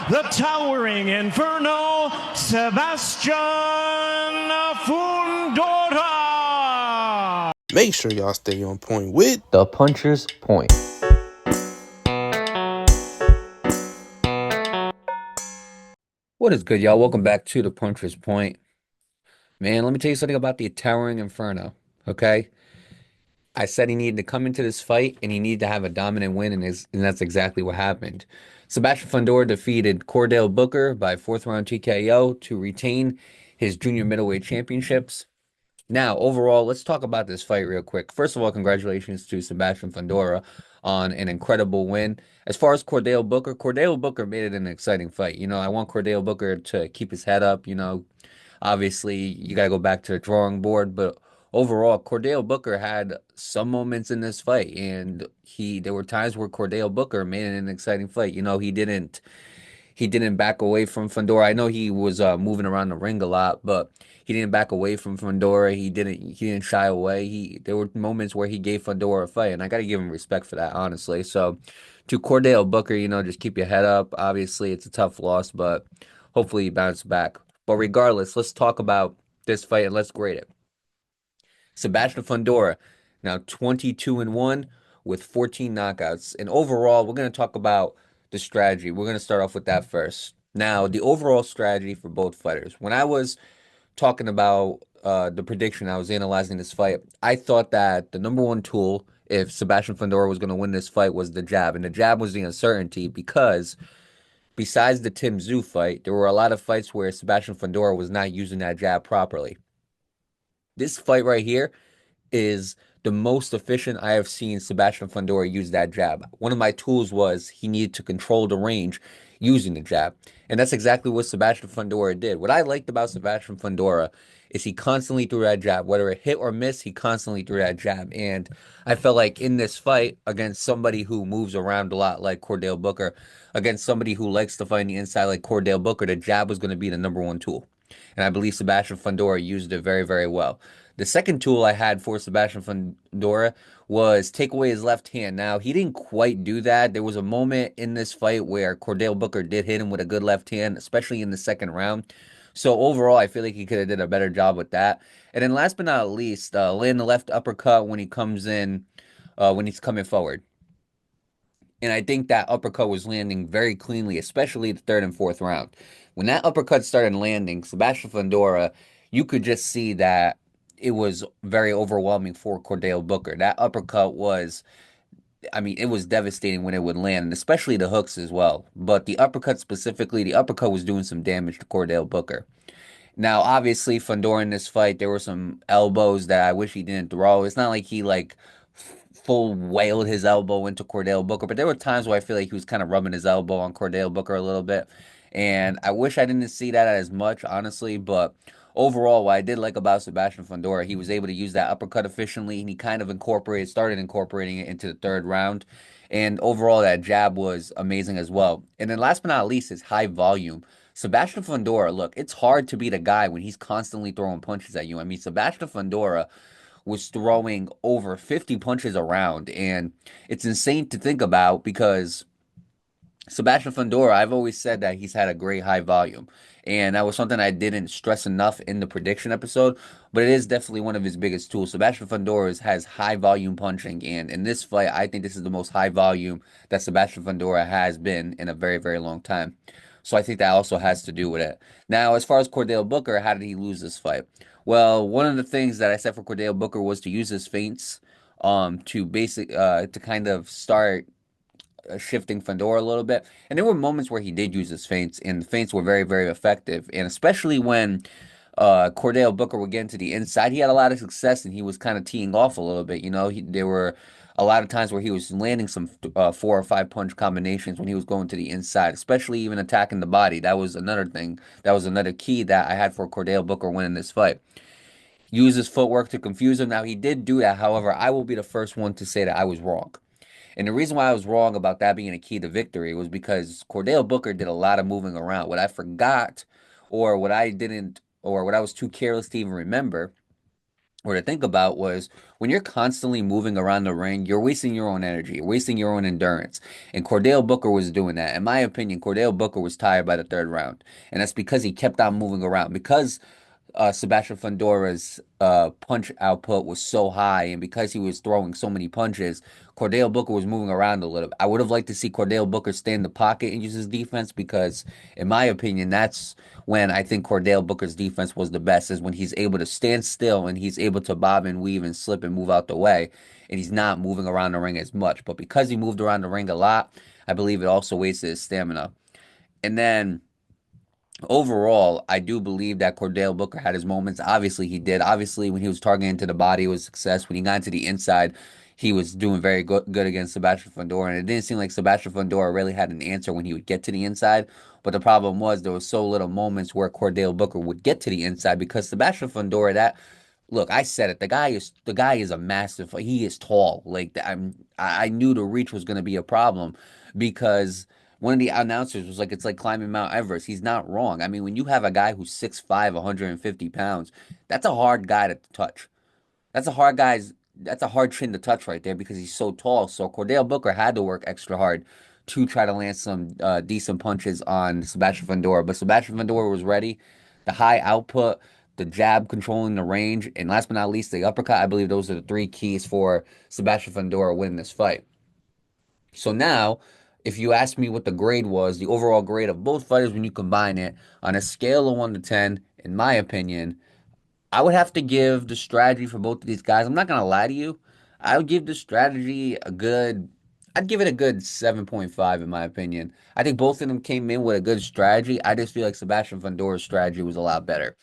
the towering inferno, Sebastian Fundora. Make sure y'all stay on point with The Puncher's Point. What is good, y'all? Welcome back to The Puncher's Point. Man, let me tell you something about the Towering Inferno, okay? I said he needed to come into this fight and he needed to have a dominant win, and that's exactly what happened. Sebastian Fundora defeated Chordale Booker by fourth round TKO to retain his junior middleweight championships. Now, overall, let's talk about this fight real quick. First of all, congratulations to Sebastian Fundora on an incredible win. As far as Cordale Booker made it an exciting fight. I want Cordale Booker to keep his head up. Obviously, you got to go back to the drawing board, but overall, Cordale Booker had some moments in this fight, and there were times where Cordale Booker made it an exciting fight. He didn't back away from Fundora. I know he was moving around the ring a lot, but he didn't back away from Fundora. He didn't shy away. There were moments where he gave Fundora a fight, and I got to give him respect for that, honestly. So to Cordale Booker, just keep your head up. Obviously, it's a tough loss, but hopefully you bounce back. But regardless, let's talk about this fight and let's grade it. Sebastian Fundora, now 22-1 with 14 knockouts. And overall, we're going to talk about the strategy. We're going to start off with that first. Now, the overall strategy for both fighters. When I was talking about the prediction, I was analyzing this fight. I thought that the number one tool, if Sebastian Fundora was going to win this fight, was the jab. And the jab was the uncertainty because besides the Tim Tszyu fight, there were a lot of fights where Sebastian Fundora was not using that jab properly. This fight right here is the most efficient I have seen Sebastian Fundora use that jab. One of my tools was he needed to control the range using the jab. And that's exactly what Sebastian Fundora did. What I liked about Sebastian Fundora is he constantly threw that jab. Whether it hit or miss, he constantly threw that jab. And I felt like in this fight against somebody who moves around a lot like Chordale Booker, against somebody who likes to find the inside like Chordale Booker, the jab was going to be the number one tool. And I believe Sebastian Fundora used it very, very well. The second tool I had for Sebastian Fundora was take away his left hand. Now, he didn't quite do that. There was a moment in this fight where Chordale Booker did hit him with a good left hand, especially in the second round. So overall, I feel like he could have did a better job with that. And then last but not least, land the left uppercut when he comes in, when he's coming forward. And I think that uppercut was landing very cleanly, especially the third and fourth round. When that uppercut started landing, Sebastian Fundora, you could just see that it was very overwhelming for Chordale Booker. That uppercut was, I mean, it was devastating when it would land, and especially the hooks as well. But the uppercut specifically, the uppercut was doing some damage to Chordale Booker. Now, obviously, Fundora in this fight, there were some elbows that I wish he didn't throw. It's not like he full whaled his elbow into Chordale Booker, but there were times where I feel like he was kind of rubbing his elbow on Chordale Booker a little bit. And I wish I didn't see that as much, honestly. But overall, what I did like about Sebastian Fundora, he was able to use that uppercut efficiently, and he kind of started incorporating it into the third round. And overall, that jab was amazing as well. And then last but not least, his high volume. Sebastian Fundora, look, it's hard to beat a guy when he's constantly throwing punches at you. I mean, Sebastian Fundora was throwing over 50 punches around, and it's insane to think about because Sebastian Fundora, I've always said that he's had a great high volume. And that was something I didn't stress enough in the prediction episode, but it is definitely one of his biggest tools. Sebastian Fundora has high volume punching, and in this fight, I think this is the most high volume that Sebastian Fundora has been in a very, very long time. So I think that also has to do with it. Now, as far as Chordale Booker, how did he lose this fight? Well, one of the things that I said for Chordale Booker was to use his feints to kind of start shifting Fundora a little bit. And there were moments where he did use his feints, and the feints were very, very effective. And especially when Chordale Booker would get into the inside, he had a lot of success, and he was kind of teeing off a little bit. There were a lot of times where he was landing some 4 or 5 punch combinations when he was going to the inside, especially even attacking the body. That was another thing. That was another key that I had for Chordale Booker winning this fight. Use his footwork to confuse him. Now, he did do that. However, I will be the first one to say that I was wrong. And the reason why I was wrong about that being a key to victory was because Chordale Booker did a lot of moving around. What I forgot, or what I didn't, or what I was too careless to even remember, or to think about was when you're constantly moving around the ring, you're wasting your own energy, you're wasting your own endurance. And Cordale Booker was doing that. In my opinion, Cordale Booker was tired by the third round. And that's because he kept on moving around. Because Sebastian Fundora's punch output was so high, and because he was throwing so many punches, Cordale Booker was moving around a little. I would have liked to see Cordale Booker stay in the pocket and use his defense because, in my opinion, that's when I think Cordale Booker's defense was the best, is when he's able to stand still and he's able to bob and weave and slip and move out the way, and he's not moving around the ring as much. But because he moved around the ring a lot, I believe it also wasted his stamina. And then overall, I do believe that Cordale Booker had his moments. Obviously, he did. Obviously, when he was targeting into the body, it was a success. When he got into the inside, he was doing very good against Sebastian Fundora. And it didn't seem like Sebastian Fundora really had an answer when he would get to the inside. But the problem was there was so little moments where Cordale Booker would get to the inside because Sebastian Fundora, that look, I said it. The guy is a massive. He is tall. Like I knew the reach was going to be a problem because one of the announcers was like, it's like climbing Mount Everest. He's not wrong. I mean, when you have a guy who's 6'5", 150 pounds, that's a hard guy to touch. That's a hard guy's. That's a hard chin to touch right there because he's so tall. So Cordale Booker had to work extra hard to try to land some decent punches on Sebastian Fundora. But Sebastian Fundora was ready. The high output, the jab controlling the range, and last but not least, the uppercut. I believe those are the three keys for Sebastian Fundora winning this fight. So now, if you ask me what the grade was, the overall grade of both fighters when you combine it on a scale of 1 to 10, in my opinion, I would have to give the strategy for both of these guys. I'm not gonna lie to you. I would give the strategy a good. I'd give it a good 7.5 in my opinion. I think both of them came in with a good strategy. I just feel like Sebastian Fundora's strategy was a lot better,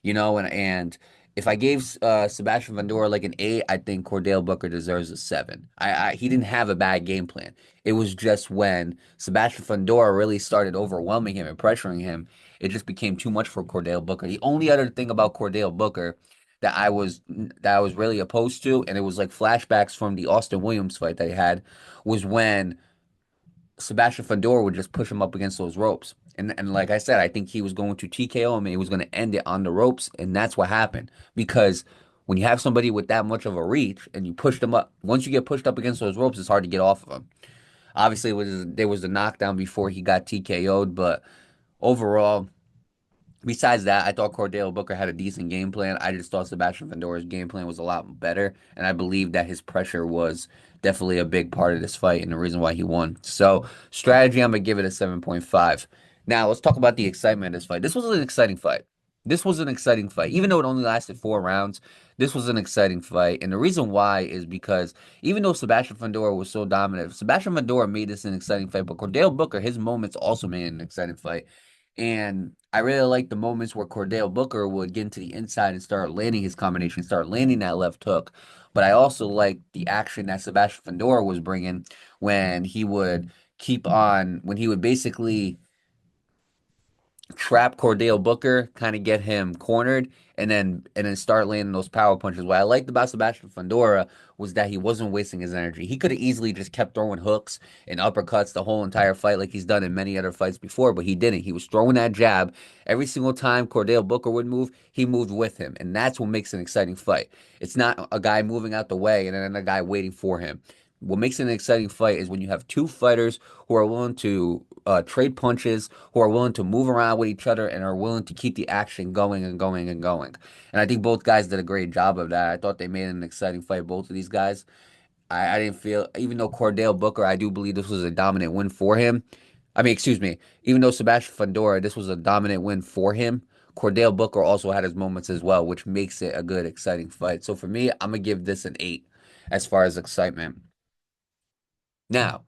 and if I gave Sebastian Fundora like an 8, I think Cordale Booker deserves a 7. He didn't have a bad game plan. It was just when Sebastian Fundora really started overwhelming him and pressuring him, it just became too much for Cordale Booker. The only other thing about Cordale Booker that I was really opposed to, and it was like flashbacks from the Austin Williams fight that he had, was when Sebastian Fundora would just push him up against those ropes. And like I said, I think he was going to TKO him and he was going to end it on the ropes, and that's what happened. Because when you have somebody with that much of a reach and you push them up, once you get pushed up against those ropes, it's hard to get off of them. Obviously, there was the knockdown before he got TKO'd, but overall, besides that, I thought Cordell Booker had a decent game plan. I just thought Sebastian Fundora's game plan was a lot better, and I believe that his pressure was definitely a big part of this fight and the reason why he won. So, strategy, I'm gonna give it a 7.5. Now, let's talk about the excitement of this fight. This was an exciting fight. This was an exciting fight. Even though it only lasted 4 rounds, this was an exciting fight. And the reason why is because even though Sebastian Fundora was so dominant, Sebastian Fundora made this an exciting fight, but Cordell Booker, his moments also made it an exciting fight. And I really like the moments where Cordell Booker would get into the inside and start landing his combination, start landing that left hook. But I also like the action that Sebastian Fundora was bringing when he would when he would basically trap Cordale Booker, kind of get him cornered, and then start landing those power punches. What I liked about Sebastian Fundora was that he wasn't wasting his energy. He could have easily just kept throwing hooks and uppercuts the whole entire fight like he's done in many other fights before, but he didn't. He was throwing that jab every single time Cordale Booker would move. He moved with him, and that's what makes an exciting fight. It's not a guy moving out the way and then a guy waiting for him. What makes it an exciting fight is when you have two fighters who are willing to trade punches, who are willing to move around with each other, and are willing to keep the action going and going and going. And I think both guys did a great job of that. I thought they made an exciting fight, both of these guys. I didn't feel, even though Cordale Booker, I do believe this was a dominant win for him. I mean, excuse me, even though Sebastian Fundora, this was a dominant win for him, Cordale Booker also had his moments as well, which makes it a good, exciting fight. So for me, I'm going to give this an 8 as far as excitement. Now,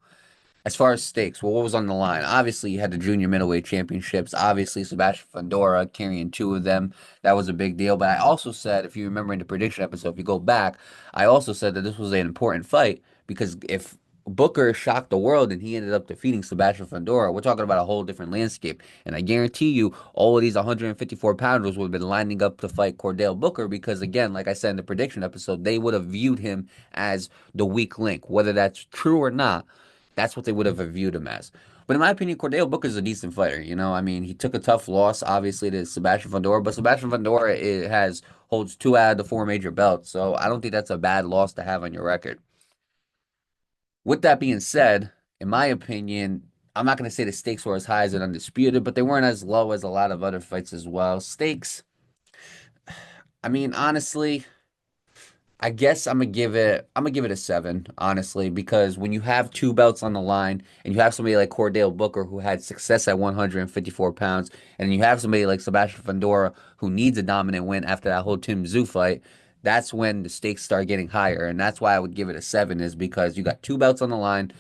as far as stakes, well, what was on the line? Obviously, you had the junior middleweight championships. Obviously, Sebastian Fundora carrying two of them. That was a big deal. But I also said, if you remember in the prediction episode, if you go back, I also said that this was an important fight because if Booker shocked the world and he ended up defeating Sebastian Fundora, we're talking about a whole different landscape. And I guarantee you, all of these 154 pounders would have been lining up to fight Cordell Booker because, again, like I said in the prediction episode, they would have viewed him as the weak link. Whether that's true or not, that's what they would have viewed him as. But in my opinion, Cordale Booker's a decent fighter. I mean, he took a tough loss, obviously, to Sebastian Fundora, but Sebastian Fundora holds two out of the four major belts, so I don't think that's a bad loss to have on your record. With that being said, in my opinion, I'm not going to say the stakes were as high as an undisputed, but they weren't as low as a lot of other fights as well. Stakes, I mean, honestly, I guess I'm gonna give it a 7, honestly, because when you have two belts on the line and you have somebody like Cordale Booker who had success at 154 pounds, and you have somebody like Sebastian Fundora who needs a dominant win after that whole Tim Tszyu fight, that's when the stakes start getting higher. And that's why I would give it a 7, is because you got two belts on the line.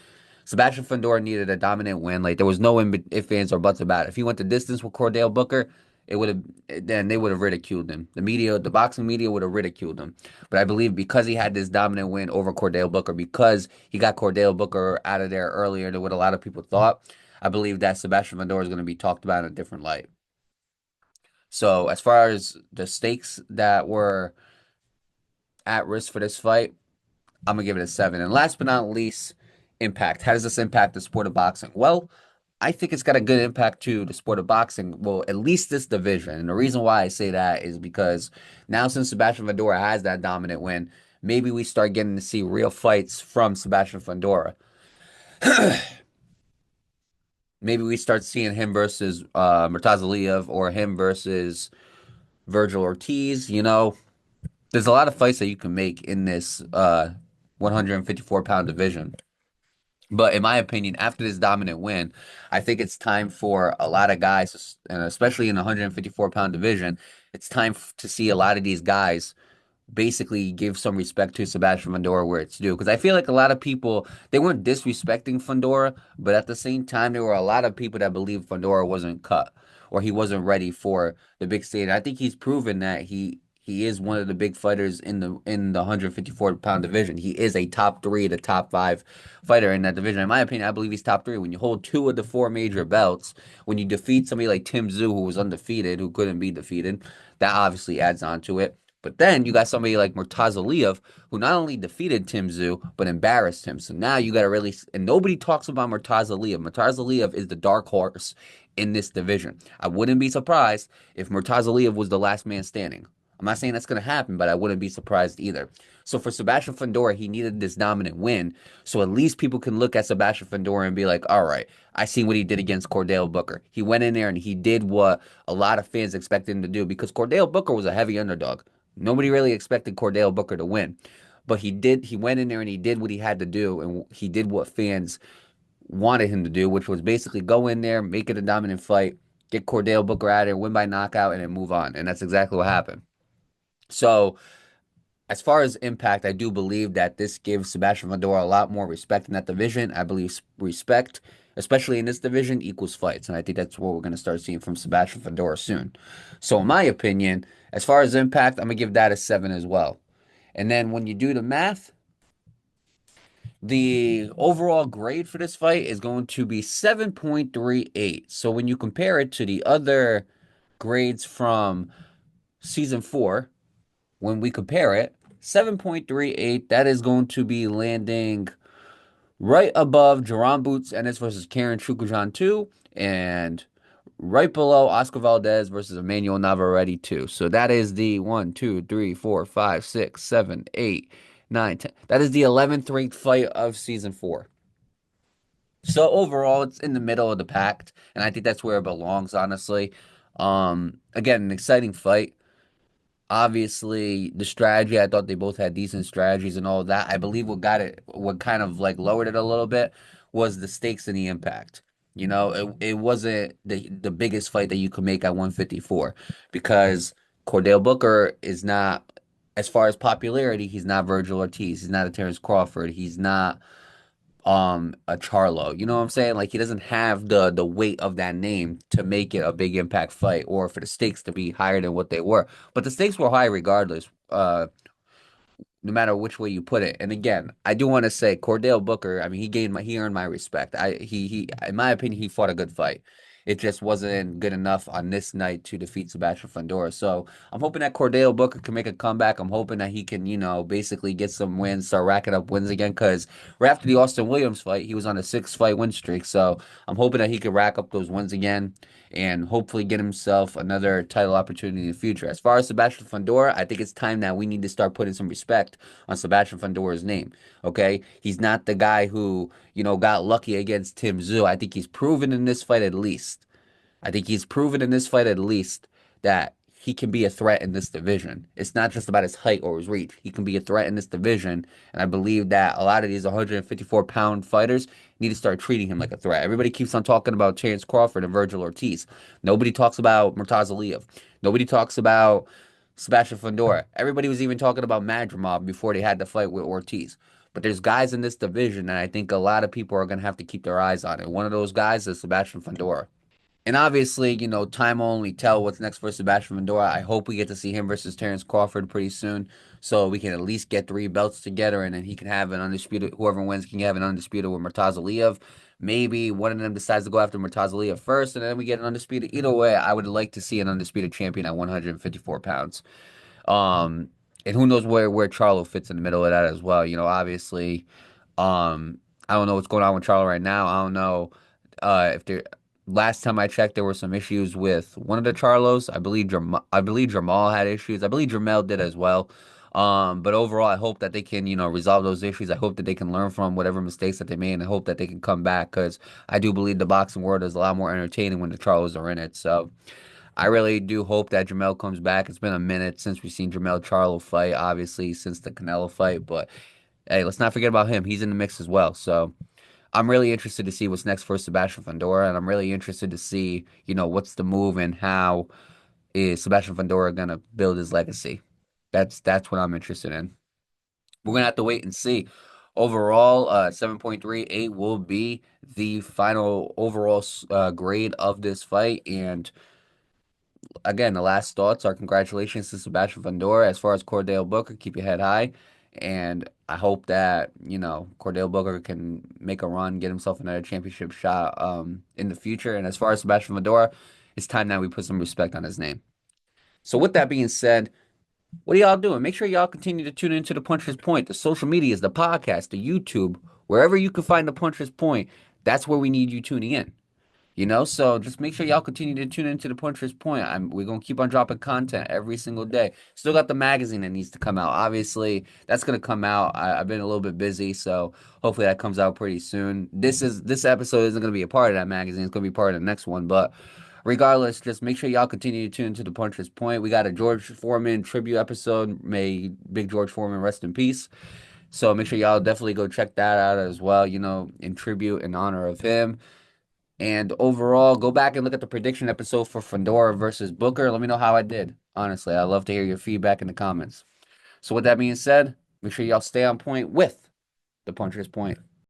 Sebastian Fundora needed a dominant win. Like, there was no ifs, ands, or buts about it. If he went the distance with Cordale Booker, it would have then they would have ridiculed him. The boxing media would have ridiculed him. But I believe because he had this dominant win over Cordale Booker, because he got Cordale Booker out of there earlier than what a lot of people thought, I believe that Sebastian Fundora is going to be talked about in a different light. So as far as the stakes that were at risk for this fight, I'm gonna give it a 7. And last but not least, impact. How does this impact the sport of boxing? Well, I think it's got a good impact to the sport of boxing. Well, at least this division. And the reason why I say that is because now, since Sebastian Fundora has that dominant win, maybe we start getting to see real fights from Sebastian Fundora. Maybe we start seeing him versus Murtaza Aliyev, or him versus Virgil Ortiz. There's a lot of fights that you can make in this 154-pound division. But in my opinion, after this dominant win, I think it's time for a lot of guys, and especially in the 154-pound division, it's time to see a lot of these guys basically give some respect to Sebastian Fundora where it's due. Because I feel like a lot of people, they weren't disrespecting Fundora, but at the same time, there were a lot of people that believed Fundora wasn't cut, or he wasn't ready for the big stage. I think he's proven that he is one of the big fighters in the 154-pound division. He is a top 3 to top 5 fighter in that division. In my opinion, I believe he's top 3. When you hold two of the four major belts, when you defeat somebody like Tim Tszyu, who was undefeated, who couldn't be defeated, that obviously adds on to it. But then you got somebody like Murtaza Aliyev, who not only defeated Tim Tszyu, but embarrassed him. So now you got to really, and nobody talks about Murtaza Aliyev. Murtaza Aliyev is the dark horse in this division. I wouldn't be surprised if Murtaza Aliyev was the last man standing. I'm not saying that's going to happen, but I wouldn't be surprised either. So for Sebastian Fundora, he needed this dominant win. So at least people can look at Sebastian Fundora and be like, all right, I seen what he did against Cordale Booker. He went in there and he did what a lot of fans expected him to do, because Cordale Booker was a heavy underdog. Nobody really expected Cordale Booker to win. But he went in there and he did what he had to do, and he did what fans wanted him to do, which was basically go in there, make it a dominant fight, get Cordale Booker out of there, win by knockout, and then move on. And that's exactly what happened. So, as far as impact, I do believe that this gives Sebastian Fundora a lot more respect in that division. I believe respect, especially in this division, equals fights. And I think that's what we're going to start seeing from Sebastian Fundora soon. So, in my opinion, as far as impact, I'm going to give that a 7 as well. And then when you do the math, the overall grade for this fight is going to be 7.38. So, when you compare it to the other grades from season 4, when we compare it, 7.38, that is going to be landing right above Jerome Boots Ennis versus Karen Chukujan 2, and right below Oscar Valdez versus Emmanuel Navarrete 2. So that is the 1, 2, 3, 4, 5, 6, 7, 8, 9, 10. That is the 11th ranked fight of season 4. So overall, it's in the middle of the pack, and I think that's where it belongs, honestly. Again, an exciting fight. Obviously, the strategy, I thought they both had decent strategies and all of that. I believe what kind of like lowered it a little bit was the stakes and the impact. It wasn't the biggest fight that you could make at 154, because Cordale Booker is not, as far as popularity, he's not Virgil Ortiz. He's not a Terrence Crawford. He's not a Charlo. You know what I'm saying? Like, he doesn't have the weight of that name to make it a big impact fight, or for the stakes to be higher than what they were. But the stakes were high regardless, no matter which way you put it. And again, I do want to say Cordale Booker, I mean, he earned my respect. He in my opinion, he fought a good fight. It just wasn't good enough on this night to defeat Sebastian Fundora. So I'm hoping that Chordale Booker can make a comeback. I'm hoping that he can, basically get some wins, start racking up wins again. Because right after the Austin Williams fight, he was on a 6-fight win streak. So I'm hoping that he can rack up those wins again and hopefully get himself another title opportunity in the future. As far as Sebastian Fundora, I think it's time that we need to start putting some respect on Sebastian Fundora's name. Okay, he's not the guy who got lucky against Tim Tszyu. I think he's proven in this fight at least. I think he's proven in this fight at least that he can be a threat in this division. It's not just about his height or his reach. He can be a threat in this division. And I believe that a lot of these 154-pound fighters need to start treating him like a threat. Everybody keeps on talking about Terence Crawford and Virgil Ortiz. Nobody talks about Murtaza Aliyev. Nobody talks about Sebastian Fundora. Everybody was even talking about Madrimov before they had the fight with Ortiz. But there's guys in this division that I think a lot of people are going to have to keep their eyes on. And one of those guys is Sebastian Fundora. And obviously, time will only tell what's next for Sebastian Fundora. I hope we get to see him versus Terence Crawford pretty soon, so we can at least get 3 belts together, and then he can have an undisputed. Whoever wins can have an undisputed with Murtaza Aliyev. Maybe one of them decides to go after Murtaza Aliyev first, and then we get an undisputed. Either way, I would like to see an undisputed champion at 154 pounds. Um, and who knows where Charlo fits in the middle of that as well. Obviously, I don't know what's going on with Charlo right now. I don't know if there. Last time I checked, there were some issues with one of the Charlos. I believe Jamal had issues. I believe Jamel did as well. But overall, I hope that they can, resolve those issues. I hope that they can learn from whatever mistakes that they made, and I hope that they can come back because I do believe the boxing world is a lot more entertaining when the Charlos are in it. So I really do hope that Jamel comes back. It's been a minute since we've seen Jamel Charlo fight, obviously since the Canelo fight, but hey, let's not forget about him. He's in the mix as well. So I'm really interested to see what's next for Sebastian Fundora, and I'm really interested to see, what's the move and how is Sebastian Fundora gonna build his legacy. That's what I'm interested in. We're gonna have to wait and see. Overall, 7.38 will be the final overall grade of this fight, and again, the last thoughts are congratulations to Sebastian Fundora. As far as Chordale Booker, keep your head high. And I hope that, Chordale Booker can make a run, get himself another championship shot in the future. And as far as Sebastian Fundora, it's time that we put some respect on his name. So with that being said, what are y'all doing? Make sure y'all continue to tune into the Puncher's Point, the social medias, the podcast, the YouTube, wherever you can find the Puncher's Point. That's where we need you tuning in. So just make sure y'all continue to tune into the Puncher's Point. We're gonna keep on dropping content every single day. Still got the magazine that needs to come out. Obviously, that's gonna come out. I've been a little bit busy, so hopefully that comes out pretty soon. This episode isn't gonna be a part of that magazine. It's gonna be part of the next one. But regardless, just make sure y'all continue to tune into the Puncher's Point. We got a George Foreman tribute episode. May Big George Foreman rest in peace. So make sure y'all definitely go check that out as well. In tribute in honor of him. And overall, go back and look at the prediction episode for Fundora versus Booker. Let me know how I did. Honestly, I'd love to hear your feedback in the comments. So with that being said, make sure y'all stay on point with the Puncher's Point.